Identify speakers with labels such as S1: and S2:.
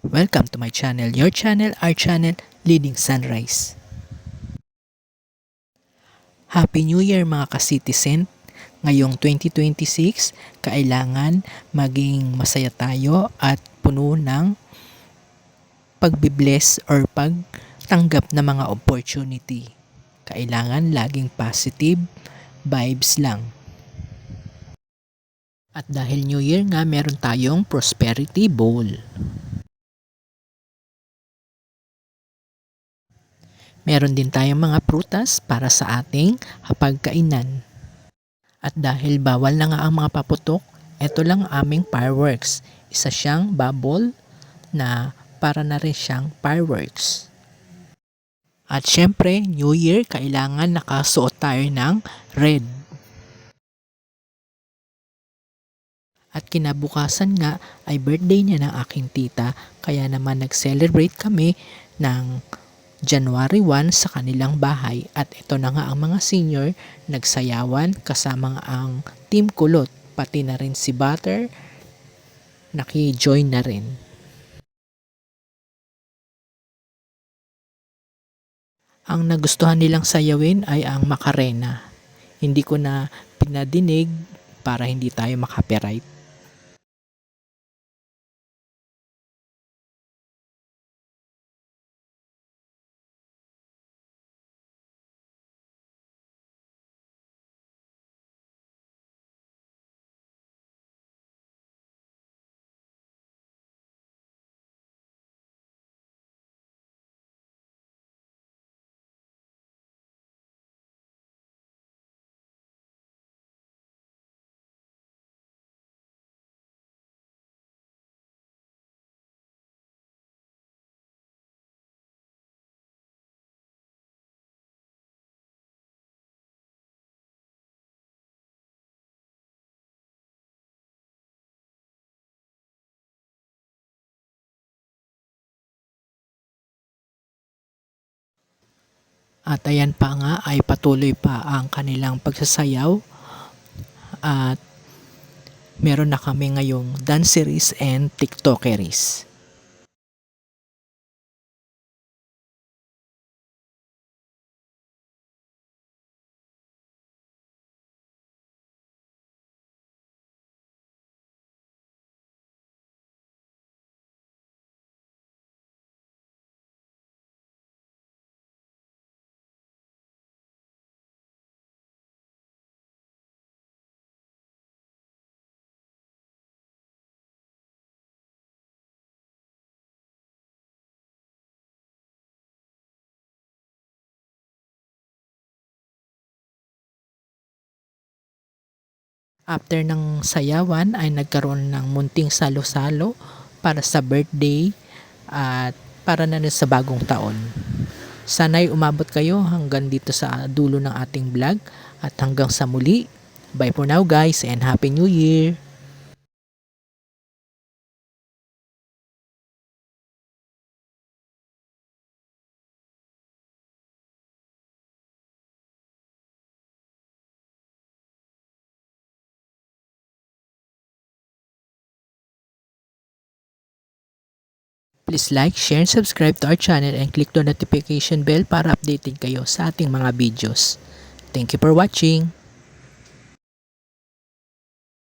S1: Welcome to my channel, your channel, our channel, Leading Sunrise. Happy New Year mga ka-citizen! Ngayong 2026, kailangan maging masaya tayo at puno ng pagbibless or pagtanggap ng mga opportunity. Kailangan laging positive vibes lang. At dahil New Year nga, meron tayong Prosperity Bowl. Meron din tayong mga prutas para sa ating hapagkainan. At dahil bawal na nga ang mga paputok, ito lang aming fireworks. Isa siyang bubble na para na rin siyang fireworks. At syempre, New Year, kailangan nakasuot tayo ng red. At kinabukasan nga ay birthday niya ng aking tita, kaya naman nag-celebrate kami ng January 1 sa kanilang bahay, at ito na nga ang mga senior nagsayawan kasama ang Team Kulot, pati na rin si Butter naki-join na rin. Ang nagustuhan nilang sayawin ay ang Macarena. Hindi ko na pinadinig para hindi tayo makapiright. At ayan pa nga ay patuloy pa ang kanilang pagsasayaw, at meron na kami ngayong danceries and tiktokeries. After ng sayawan ay nagkaroon ng munting salo-salo para sa birthday at para na rin sa bagong taon. Sana'y umabot kayo hanggang dito sa dulo ng ating vlog, at hanggang sa muli. Bye for now guys, and Happy New Year! Please like, share, and subscribe to our channel and click the notification bell para updated kayo sa ating mga videos. Thank you for watching!